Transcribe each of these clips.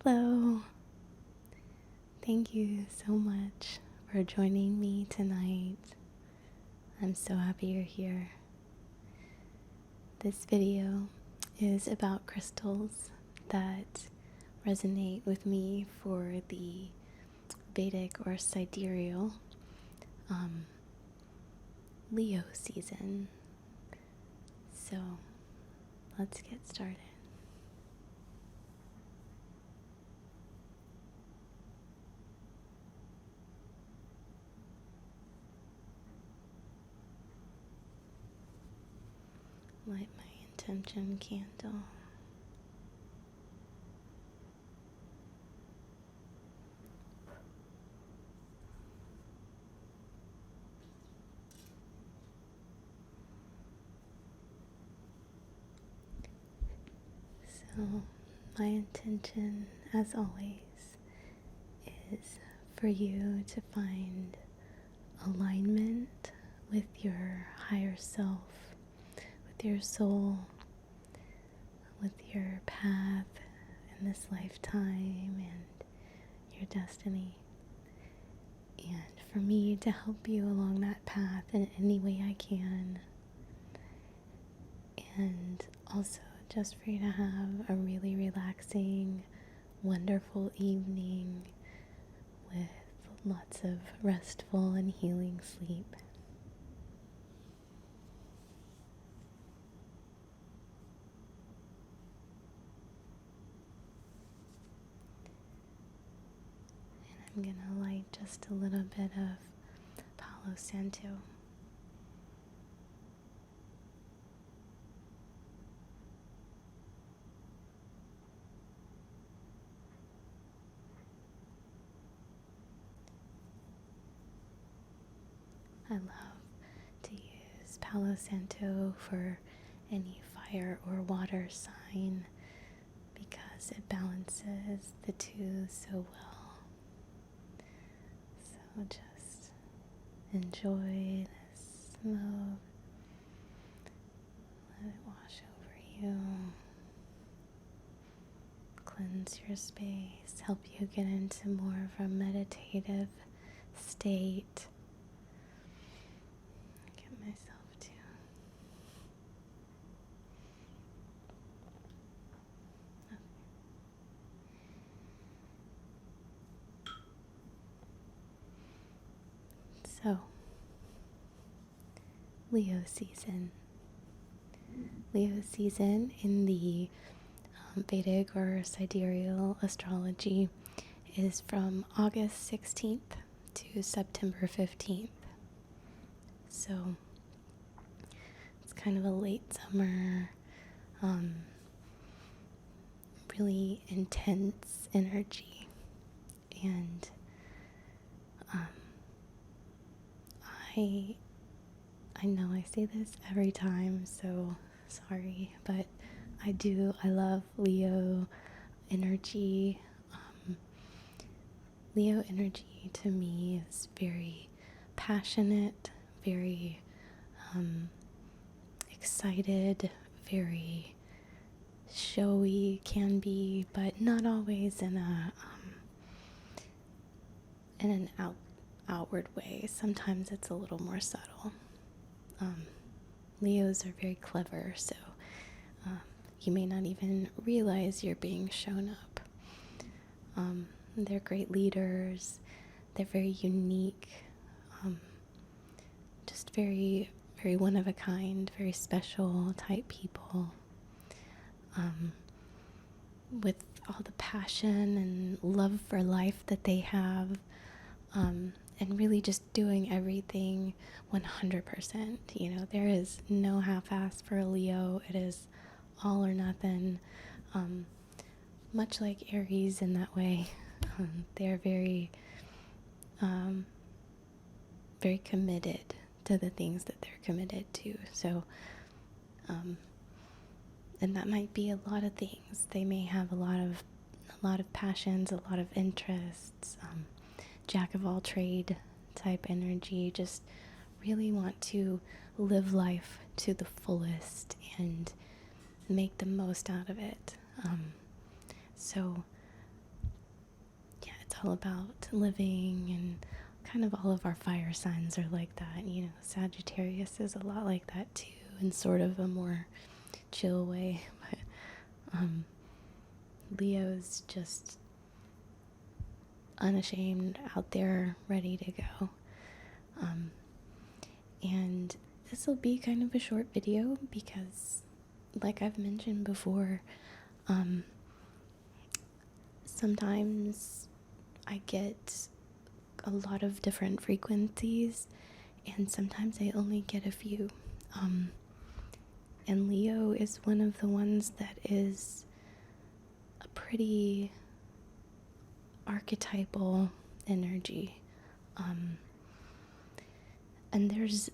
Hello. Thank you so much for joining me tonight. I'm so happy you're here. This video is about crystals that resonate with me for the Vedic or sidereal Leo season. So let's get started. Light my intention candle. So, my intention, as always, is for you to find alignment with your higher self, with your soul, with your path in this lifetime and your destiny. And for me to help you along that path in any way I can. And also just for you to have a really relaxing, wonderful evening with lots of restful and healing sleep. And I'm going to light just a little bit of Palo Santo. I love to use Palo Santo for any fire or water sign because it balances the two so well. So just enjoy this smoke. Let it wash over you. Cleanse your space. Help you get into more of a meditative state. Get myself to. So, Leo season. Leo season in the Vedic or sidereal astrology is from August 16th to September 15th. So it's kind of a late summer, really intense energy. And I know I say this every time, so sorry, but I love Leo energy. Leo energy to me is very passionate, very excited, very showy can be, but not always in an outward way. Sometimes it's a little more subtle. Leos are very clever, so you may not even realize you're being shown up. They're great leaders. They're very unique. Just very, very one of a kind, very special type people. With all the passion and love for life that they have. And really just doing everything 100%. You know, there is no half-ass for a Leo. It is all or nothing. Much like Aries in that way. They're very, very committed to the things that they're committed to. So, and that might be a lot of things. They may have a lot of passions, a lot of interests. Jack of all trade type energy, just really want to live life to the fullest and make the most out of it. So all about living, and kind of all of our fire signs are like that. You know, Sagittarius is a lot like that too, in sort of a more chill way. But Leo's just unashamed, out there, ready to go. And this will be kind of a short video because, like I've mentioned before, sometimes I get a lot of different frequencies, and sometimes I only get a few. And Leo is one of the ones that is a pretty archetypal energy. And there's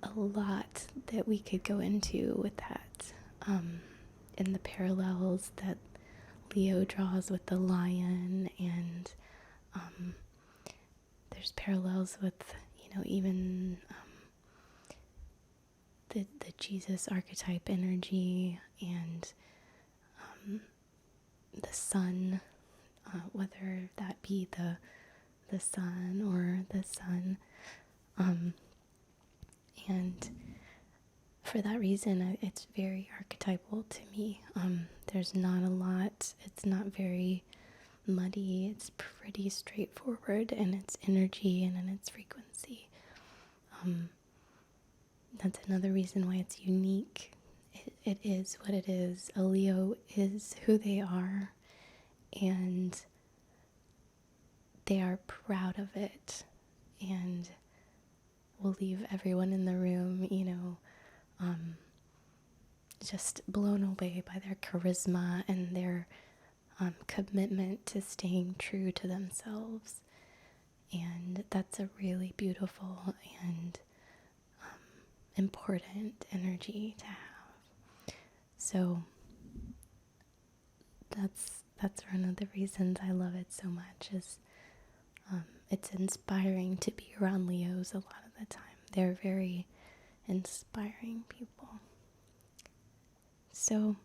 a lot that we could go into with that, in the parallels that Leo draws with the lion, and there's parallels with, you know, even the Jesus archetype energy, and the sun, whether that be the sun or the sun. And for that reason, it's very archetypal to me. There's not a lot. It's not very muddy. It's pretty straightforward in its energy and in its frequency. That's another reason why it's unique. It is what it is. A Leo is who they are, and they are proud of it, and will leave everyone in the room, you know, just blown away by their charisma and their commitment to staying true to themselves. And that's a really beautiful and important energy to have. So that's one of the reasons I love it so much, is it's inspiring to be around Leos a lot of the time. They're very inspiring people. So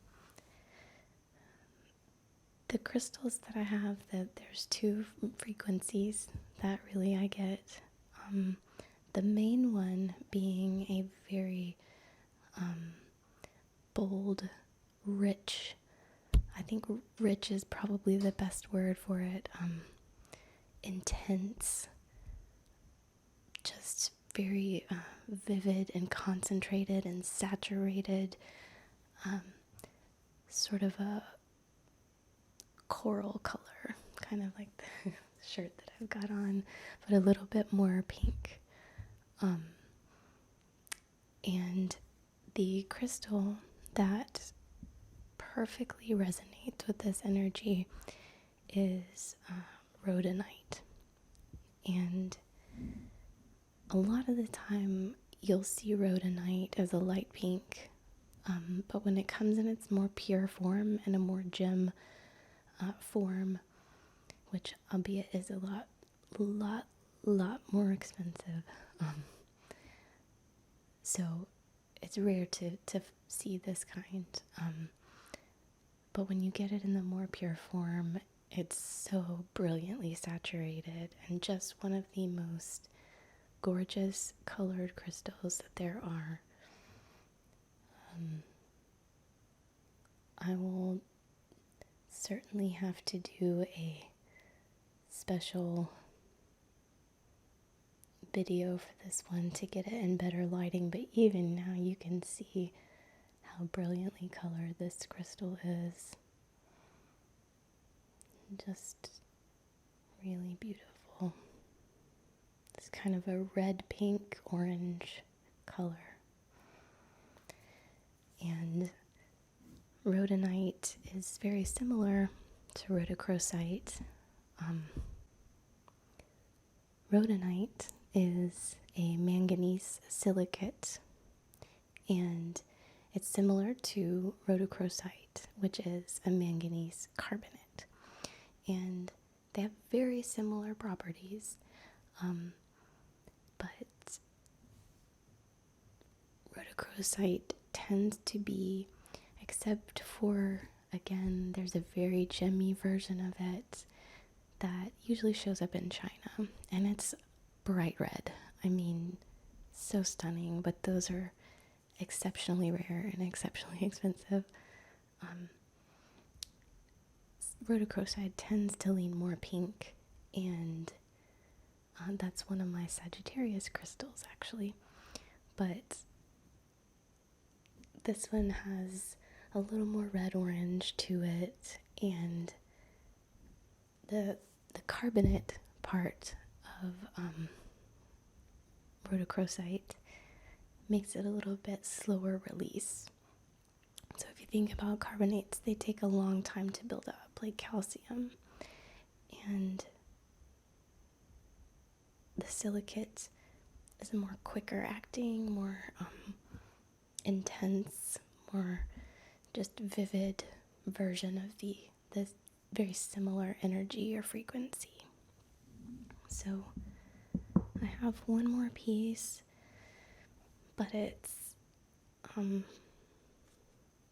the crystals that I have, there's two frequencies that really I get. The main one being a very bold, rich, I think rich is probably the best word for it, intense, just very vivid and concentrated and saturated, sort of a coral color, kind of like the shirt that I've got on, but a little bit more pink. And the crystal that perfectly resonates with this energy is rhodonite. And a lot of the time you'll see rhodonite as a light pink, but when it comes in its more pure form and a more gem form, which albeit is a lot more expensive, so it's rare to see this kind, but when you get it in the more pure form, it's so brilliantly saturated and just one of the most gorgeous colored crystals that there are. I will certainly have to do a special video for this one to get it in better lighting, but even now you can see how brilliantly colored this crystal is. Just really beautiful. It's kind of a red, pink, orange color. And rhodonite is very similar to rhodochrosite. Rhodonite is a manganese silicate, and it's similar to rhodochrosite, which is a manganese carbonate. And they have very similar properties, but rhodochrosite tends to be, except for, again, there's a very gemmy version of it, that usually shows up in China, and it's bright red. I mean, so stunning, but those are exceptionally rare and exceptionally expensive. Rhodochrosite tends to lean more pink, and that's one of my Sagittarius crystals, actually. But this one has a little more red-orange to it, and the carbonate part of rhodochrosite makes it a little bit slower release. So if you think about carbonates, they take a long time to build up, like calcium. And the silicate is a more quicker acting, more intense, more just vivid version of this very similar energy or frequency. So I have one more piece, but it's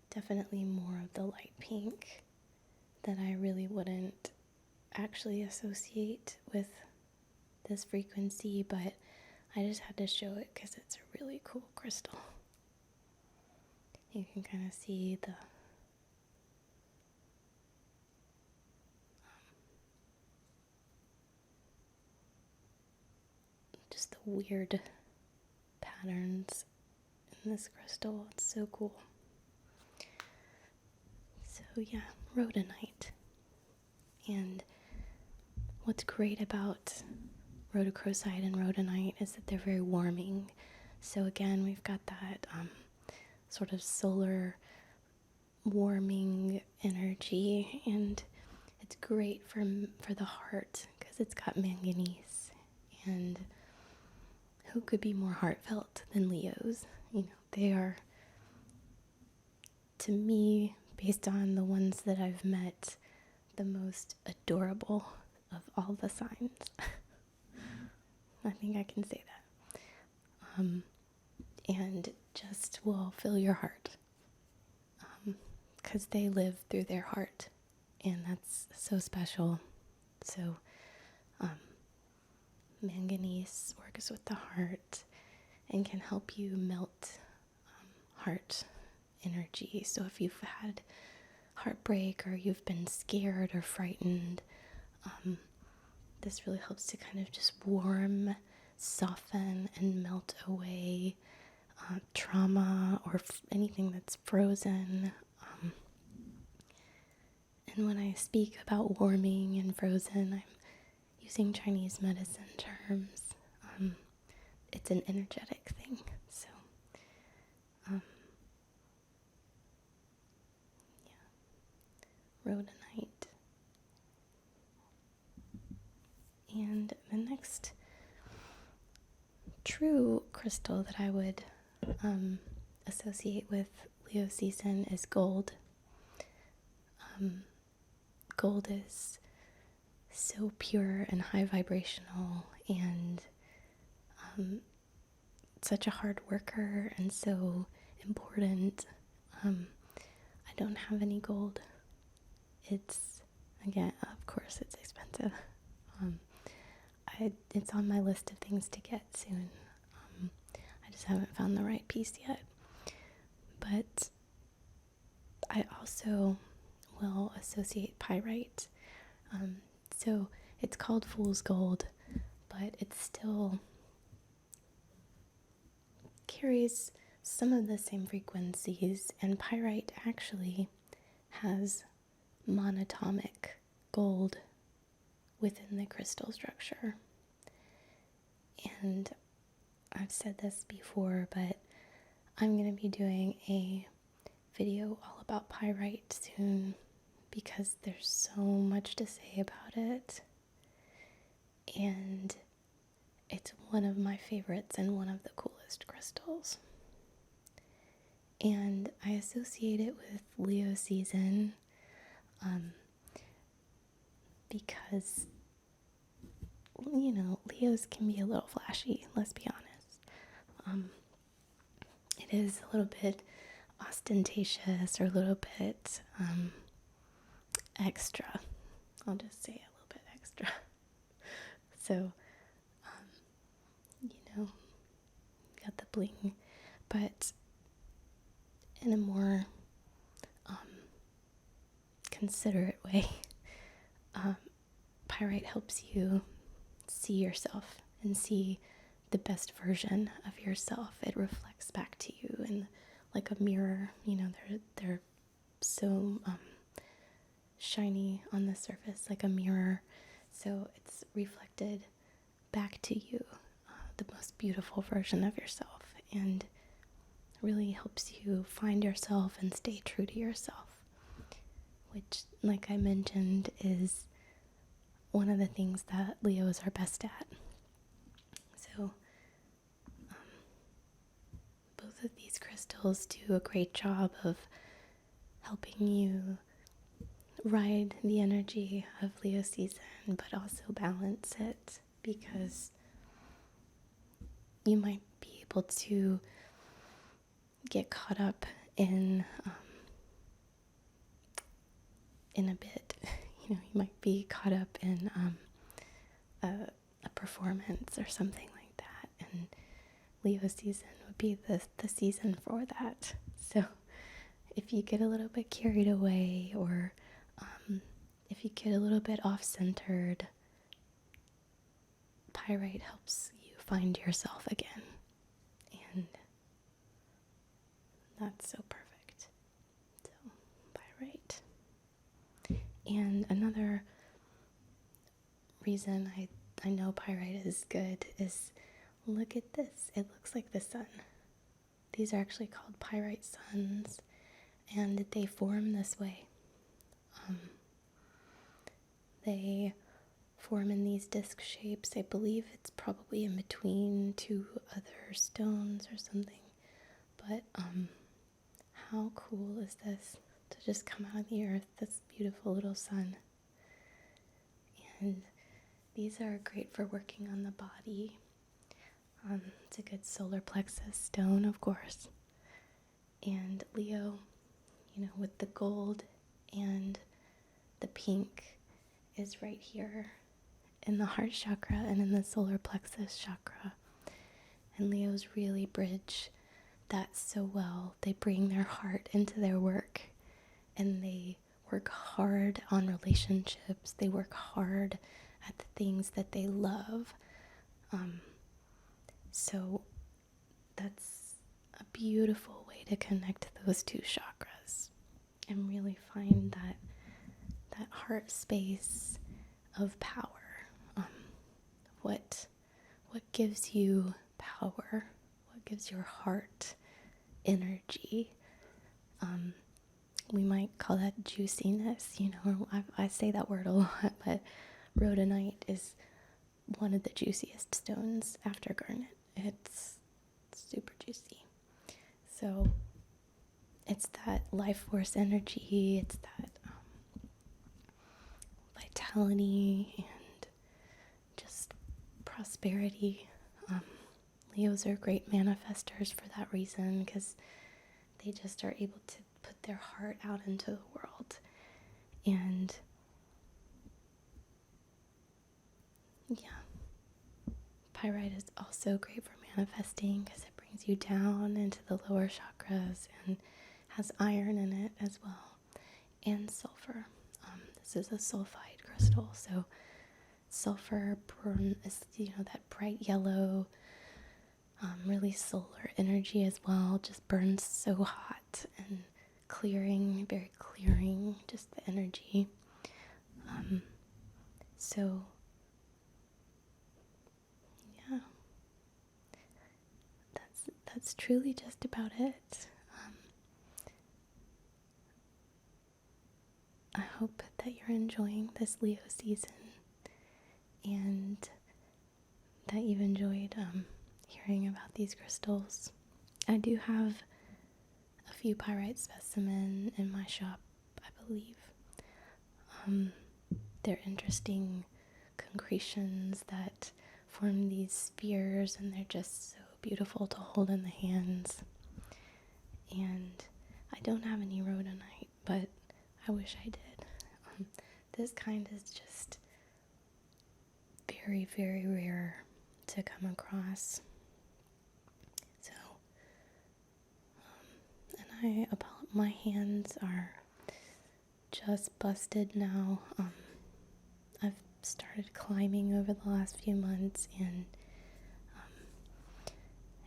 definitely more of the light pink that I really wouldn't actually associate with this frequency, but I just had to show it because it's a really cool crystal. You can kind of see just the weird patterns in this crystal. It's so cool. So yeah, rhodonite. And what's great about rhodochrosite and rhodonite is that they're very warming. So again, we've got that sort of solar warming energy, and it's great for the heart because it's got manganese. And who could be more heartfelt than Leos? You know, they are, to me, based on the ones that I've met, the most adorable of all the signs. I think I can say that. And just will fill your heart. Because they live through their heart. And that's so special. So, manganese works with the heart and can help you melt heart energy. So if you've had heartbreak or you've been scared or frightened, this really helps to kind of just warm, soften, and melt away trauma or anything that's frozen. And when I speak about warming and frozen, I'm using Chinese medicine terms. It's an energetic thing. So, yeah, rhodonite. And the next true crystal that I would associate with Leo season is gold. Gold is so pure and high vibrational, and such a hard worker and so important. I don't have any gold. It's, again, of course it's expensive. It's on my list of things to get soon. I just haven't found the right piece yet. But I also will associate pyrite. So it's called fool's gold, but it still carries some of the same frequencies, and pyrite actually has monatomic gold within the crystal structure. And I've said this before, but I'm going to be doing a video all about pyrite soon because there's so much to say about it. And it's one of my favorites and one of the coolest crystals. And I associate it with Leo season because, you know, Leos can be a little flashy, let's be honest. It is a little bit ostentatious or a little bit extra. I'll just say a little bit extra. extra. So, you know, got the bling, but in a more considerate way. Pyrite helps you see yourself and see the best version of yourself. It reflects back to you in like a mirror. You know, they're so shiny on the surface, like a mirror. So it's reflected back to you, the most beautiful version of yourself, and really helps you find yourself and stay true to yourself, which, like I mentioned, is one of the things that Leos are best at. So both of these crystals do a great job of helping you ride the energy of Leo season, but also balance it, because you might be able to get caught up in a bit. You know, you might be caught up in a performance or something like that, and Leo season would be the season for that. So if you get a little bit carried away, or if you get a little bit off-centered, Pyrite helps you find yourself again, and that's so perfect. So Pyrite. And another reason I know Pyrite is good is, look at this. It looks like the sun. These are actually called Pyrite suns, and they form this way. They form in these disc shapes. I believe it's probably in between two other stones or something. But how cool is this to just come out of the earth, this beautiful little sun? And these are great for working on the body. It's a good solar plexus stone, of course. And Leo, you know, with the gold and the pink, is right here in the heart chakra and in the solar plexus chakra. And Leos really bridge that so well. They bring their heart into their work, and they work hard on relationships. They work hard at the things that they love. So that's a beautiful way to connect those two chakras and really find that heart space of power. What gives you power? What gives your heart energy? We might call that juiciness, you know. I say that word a lot, but Rhodonite is one of the juiciest stones after garnet. It's super juicy. So it's that life force energy, it's that vitality and just prosperity. Leos are great manifestors for that reason, because they just are able to put their heart out into the world. And yeah, Pyrite is also great for manifesting, because it brings you down into the lower chakras and has iron in it as well, and sulfur. This is a sulfide crystal, so sulfur is, you know, that bright yellow, really solar energy as well. Just burns so hot and clearing, very clearing, just the energy. So yeah, that's truly just about it. I hope that you're enjoying this Leo season, and that you've enjoyed hearing about these crystals. I do have a few pyrite specimen in my shop, I believe. They're interesting concretions that form these spheres, and they're just so beautiful to hold in the hands. And I don't have any rhodonite, but I wish I did. This kind is just very, very rare to come across. So, and my hands are just busted now. I've started climbing over the last few months, and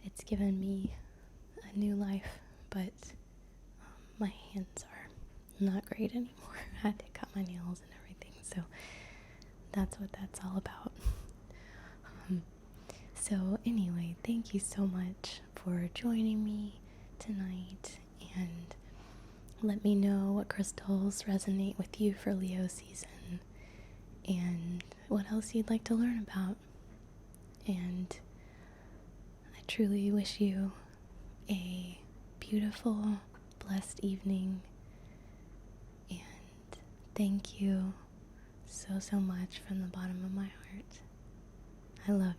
it's given me a new life, but my hands are not great anymore. I had to cut my nails and everything, so that's what that's all about. So anyway, thank you so much for joining me tonight, and let me know what crystals resonate with you for Leo season and what else you'd like to learn about. And I truly wish you a beautiful, blessed evening, and thank you so much from the bottom of my heart. I love